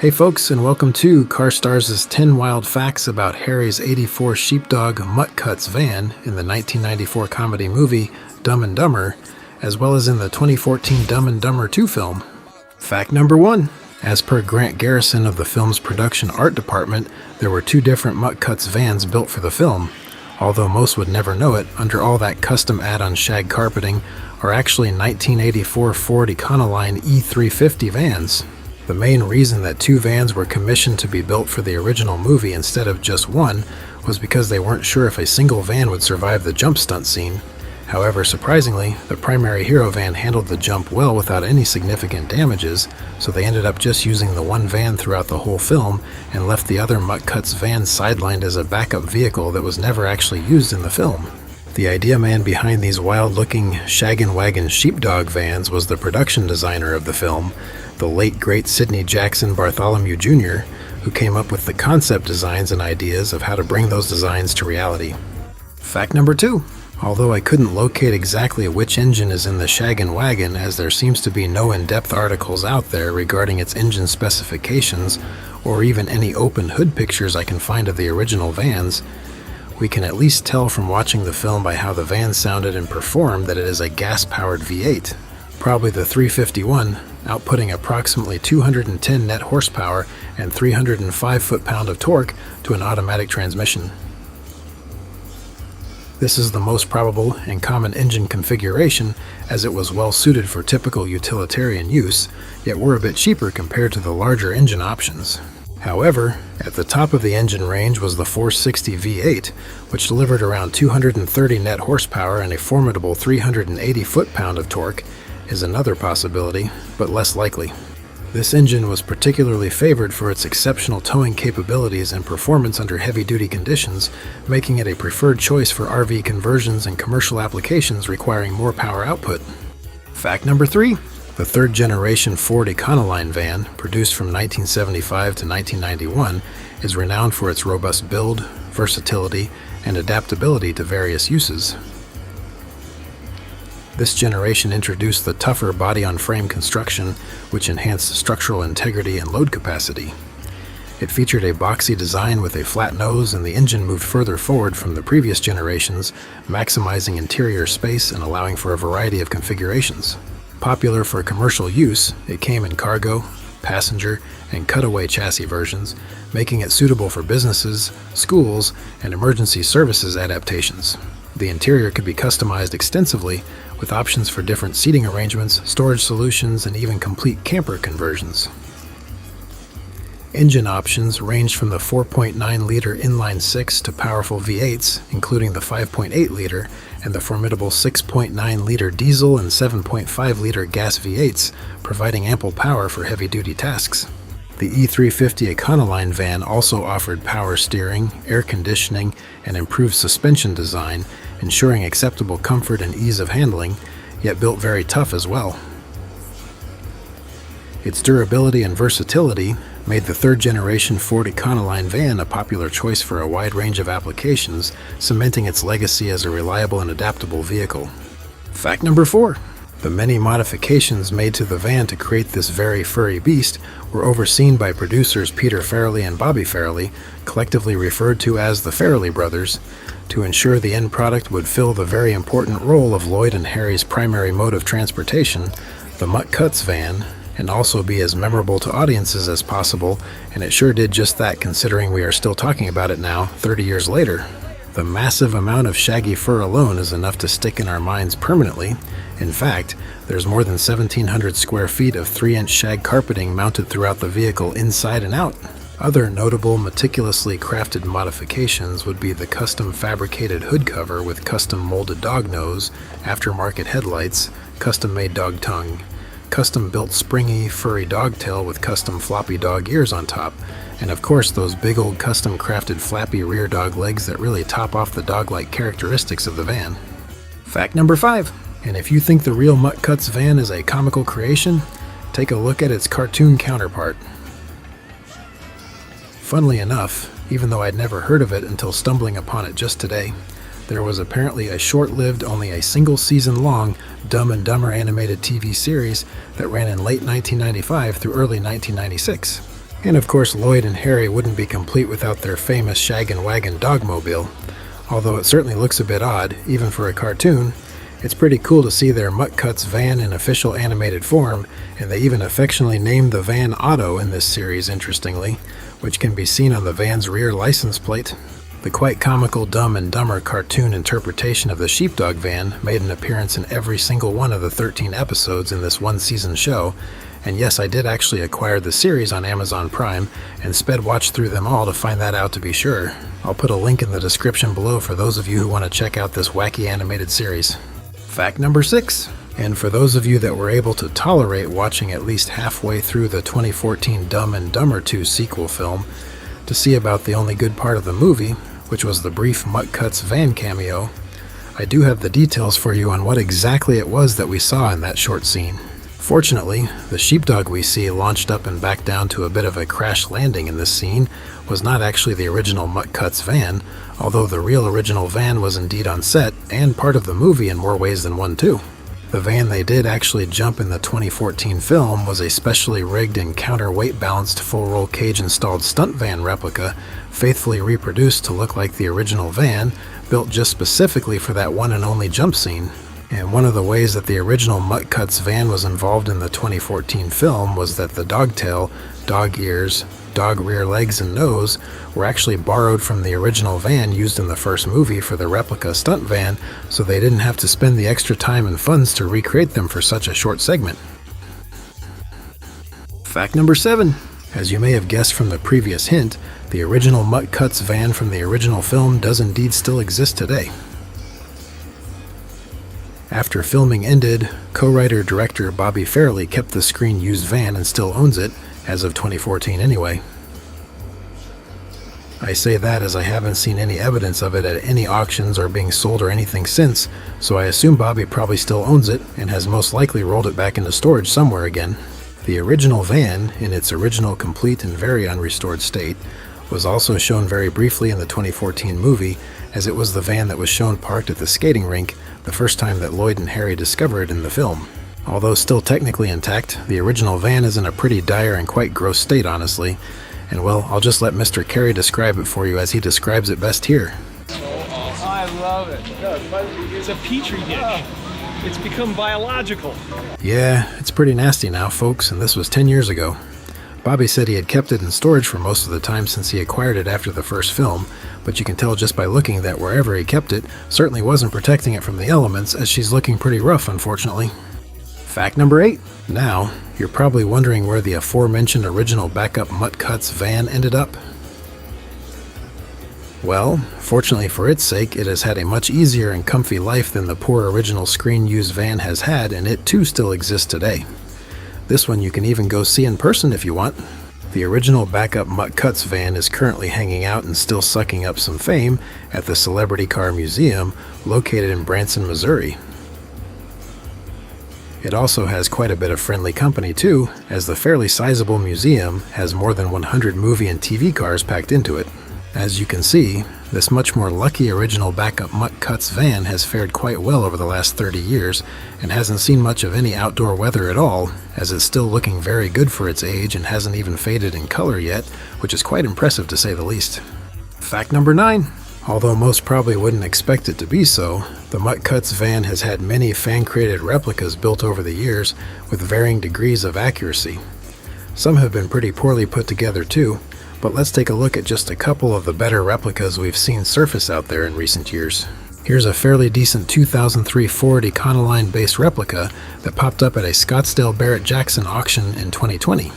Hey folks, and welcome to CarStarz' 10 Wild Facts about Harry's '84 sheepdog Mutt Cutts van in the 1994 comedy movie Dumb and Dumber, as well as in the 2014 Dumb and Dumber 2 film. Fact number 1. As per Grant Garrison of the film's production art department, there were 2 different Mutt Cutts vans built for the film. Although most would never know it, under all that custom add-on shag carpeting are actually 1984 Ford Econoline E350 vans. The main reason that 2 vans were commissioned to be built for the original movie instead of just one was because they weren't sure if a single van would survive the jump stunt scene. However, surprisingly, the primary hero van handled the jump well without any significant damages, so they ended up just using the one van throughout the whole film and left the other Mutt Cutts van sidelined as a backup vehicle that was never actually used in the film. The idea man behind these wild-looking shaggin' waggin' sheepdog vans was the production designer of the film, the late great Sidney Jackson Bartholomew Jr., who came up with the concept designs and ideas of how to bring those designs to reality. Fact number 2. Although I couldn't locate exactly which engine is in the shaggin' wagon, as there seems to be no in-depth articles out there regarding its engine specifications, or even any open hood pictures I can find of the original vans, we can at least tell from watching the film by how the van sounded and performed that it is a gas-powered V8, probably the 351, outputting approximately 210 net horsepower and 305 foot-pound of torque to an automatic transmission. This is the most probable and common engine configuration, as it was well suited for typical utilitarian use, yet were a bit cheaper compared to the larger engine options. However, at the top of the engine range was the 460 V8, which delivered around 230 net horsepower and a formidable 380 foot-pound of torque, is another possibility, but less likely. This engine was particularly favored for its exceptional towing capabilities and performance under heavy-duty conditions, making it a preferred choice for RV conversions and commercial applications requiring more power output. Fact number 3. The third-generation Ford Econoline van, produced from 1975 to 1991, is renowned for its robust build, versatility, and adaptability to various uses. This generation introduced the tougher body-on-frame construction, which enhanced structural integrity and load capacity. It featured a boxy design with a flat nose, and the engine moved further forward from the previous generations, maximizing interior space and allowing for a variety of configurations. Popular for commercial use, it came in cargo, passenger, and cutaway chassis versions, making it suitable for businesses, schools, and emergency services adaptations. The interior could be customized extensively, with options for different seating arrangements, storage solutions, and even complete camper conversions. Engine options ranged from the 4.9-liter inline-6 to powerful V8s, including the 5.8-liter and the formidable 6.9-liter diesel and 7.5-liter gas V8s, providing ample power for heavy-duty tasks. The E350 Econoline van also offered power steering, air conditioning, and improved suspension design, ensuring acceptable comfort and ease of handling, yet built very tough as well. Its durability and versatility made the third-generation Ford Econoline van a popular choice for a wide range of applications, cementing its legacy as a reliable and adaptable vehicle. Fact number 4. The many modifications made to the van to create this very furry beast were overseen by producers Peter Farrelly and Bobby Farrelly, collectively referred to as the Farrelly brothers, to ensure the end product would fill the very important role of Lloyd and Harry's primary mode of transportation, the Mutt Cutts van, and also be as memorable to audiences as possible, and it sure did just that considering we are still talking about it now, 30 years later. The massive amount of shaggy fur alone is enough to stick in our minds permanently. In fact, there's more than 1,700 square feet of 3-inch shag carpeting mounted throughout the vehicle inside and out. Other notable, meticulously crafted modifications would be the custom fabricated hood cover with custom molded dog nose, aftermarket headlights, custom-made dog tongue, custom-built springy, furry dog tail with custom floppy dog ears on top, and of course those big old custom-crafted flappy rear dog legs that really top off the dog-like characteristics of the van. Fact number 5. And if you think the real Mutt Cutts van is a comical creation, take a look at its cartoon counterpart. Funnily enough, even though I'd never heard of it until stumbling upon it just today, there was apparently a short-lived, only a single season long Dumb and Dumber animated TV series that ran in late 1995 through early 1996. And of course, Lloyd and Harry wouldn't be complete without their famous shag and wagging dogmobile. Although it certainly looks a bit odd, even for a cartoon, it's pretty cool to see their Mutt Cutts van in official animated form, and they even affectionately named the van Otto in this series, interestingly, which can be seen on the van's rear license plate. The quite comical Dumb and Dumber cartoon interpretation of the sheepdog van made an appearance in every single one of the 13 episodes in this one-season show, and yes, I did actually acquire the series on Amazon Prime and sped watched through them all to find that out to be sure. I'll put a link in the description below for those of you who want to check out this wacky animated series. Fact number 6. And for those of you that were able to tolerate watching at least halfway through the 2014 Dumb and Dumber 2 sequel film to see about the only good part of the movie, which was the brief Mutt Cutts van cameo, I do have the details for you on what exactly it was that we saw in that short scene. Fortunately, the sheepdog we see launched up and back down to a bit of a crash landing in this scene was not actually the original Mutt Cutts van, although the real original van was indeed on set and part of the movie in more ways than one too. The van they did actually jump in the 2014 film was a specially rigged and counterweight balanced full roll cage installed stunt van replica, faithfully reproduced to look like the original van, built just specifically for that one and only jump scene. And one of the ways that the original Mutt Cutts van was involved in the 2014 film was that the dog tail, dog ears, dog rear legs, and nose were actually borrowed from the original van used in the first movie for the replica stunt van, so they didn't have to spend the extra time and funds to recreate them for such a short segment. Fact number 7. As you may have guessed from the previous hint, the original Mutt Cutts van from the original film does indeed still exist today. After filming ended, co-writer-director Bobby Farrelly kept the screen-used van and still owns it, as of 2014 anyway. I say that as I haven't seen any evidence of it at any auctions or being sold or anything since, so I assume Bobby probably still owns it and has most likely rolled it back into storage somewhere again. The original van, in its original complete and very unrestored state, was also shown very briefly in the 2014 movie, as it was the van that was shown parked at the skating rink the first time that Lloyd and Harry discover it in the film. Although still technically intact, the original van is in a pretty dire and quite gross state, honestly, and well, I'll just let Mr. Carrey describe it for you as he describes it best here. I love it. It's a petri dish. It's become biological. Yeah, it's pretty nasty now, folks, and this was 10 years ago. Bobby said he had kept it in storage for most of the time since he acquired it after the first film, but you can tell just by looking that wherever he kept it certainly wasn't protecting it from the elements, as she's looking pretty rough, unfortunately. Fact number 8. Now, you're probably wondering where the aforementioned original backup Mutt Cutts van ended up. Well, fortunately for its sake, it has had a much easier and comfy life than the poor original screen-used van has had, and it too still exists today. This one you can even go see in person if you want. The original backup Mutt Cutts van is currently hanging out and still sucking up some fame at the Celebrity Car Museum, located in Branson, Missouri. It also has quite a bit of friendly company too, as the fairly sizable museum has more than 100 movie and TV cars packed into it. As you can see, this much more lucky original backup Mutt Cutts van has fared quite well over the last 30 years and hasn't seen much of any outdoor weather at all, as it's still looking very good for its age and hasn't even faded in color yet, which is quite impressive to say the least. Fact number 9. Although most probably wouldn't expect it to be so, the Mutt Cutts van has had many fan-created replicas built over the years with varying degrees of accuracy. Some have been pretty poorly put together too, but let's take a look at just a couple of the better replicas we've seen surface out there in recent years. Here's a fairly decent 2003 Ford Econoline based replica that popped up at a Scottsdale Barrett-Jackson auction in 2020.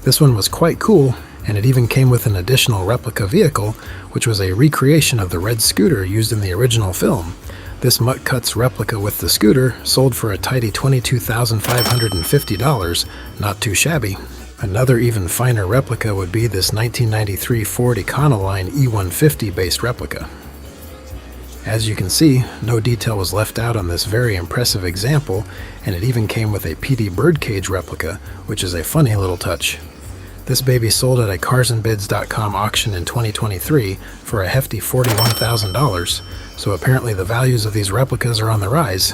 This one was quite cool, and it even came with an additional replica vehicle, which was a recreation of the red scooter used in the original film. This Mutt Cutts replica with the scooter sold for a tidy $22,550, not too shabby. Another even finer replica would be this 1993 Ford Econoline E150 based replica. As you can see, no detail was left out on this very impressive example, and it even came with a PD birdcage replica, which is a funny little touch. This baby sold at a carsandbids.com auction in 2023 for a hefty $41,000, so apparently the values of these replicas are on the rise.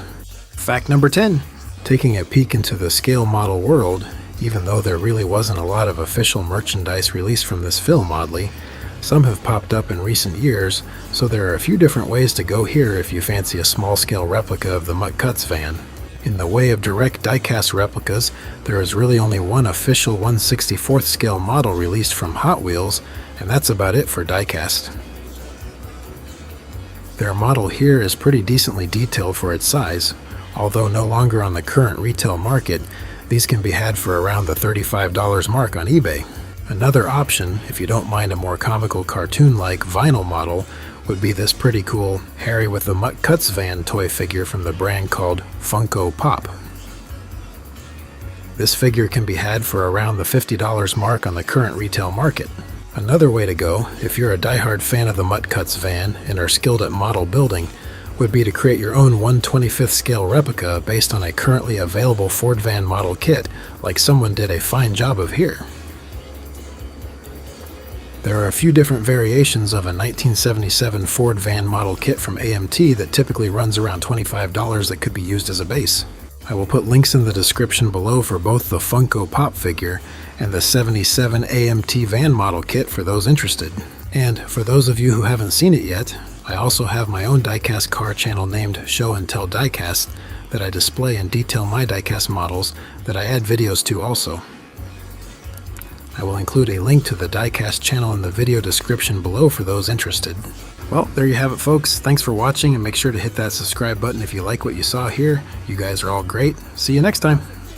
Fact number 10. Taking a peek into the scale model world, Even though there really wasn't a lot of official merchandise released from this film, oddly, some have popped up in recent years, so there are a few different ways to go here if you fancy a small-scale replica of the Mutt Cutts van. In the way of direct die-cast replicas, there is really only one official 1/64th scale model released from Hot Wheels, and that's about it for die-cast. Their model here is pretty decently detailed for its size. Although no longer on the current retail market, these can be had for around the $35 mark on eBay. Another option, if you don't mind a more comical cartoon-like vinyl model, would be this pretty cool Harry with the Mutt Cutts van toy figure from the brand called Funko Pop. This figure can be had for around the $50 mark on the current retail market. Another way to go, if you're a diehard fan of the Mutt Cutts van and are skilled at model building, would be to create your own 1/25th scale replica based on a currently available Ford van model kit, like someone did a fine job of here. There are a few different variations of a 1977 Ford van model kit from AMT that typically runs around $25 that could be used as a base. I will put links in the description below for both the Funko Pop figure and the 77 AMT van model kit for those interested. And for those of you who haven't seen it yet, I also have my own diecast car channel named Show and Tell Diecast that I display and detail my diecast models that I add videos to also. I will include a link to the diecast channel in the video description below for those interested. Well, there you have it, folks. Thanks for watching, and make sure to hit that subscribe button if you like what you saw here. You guys are all great. See you next time.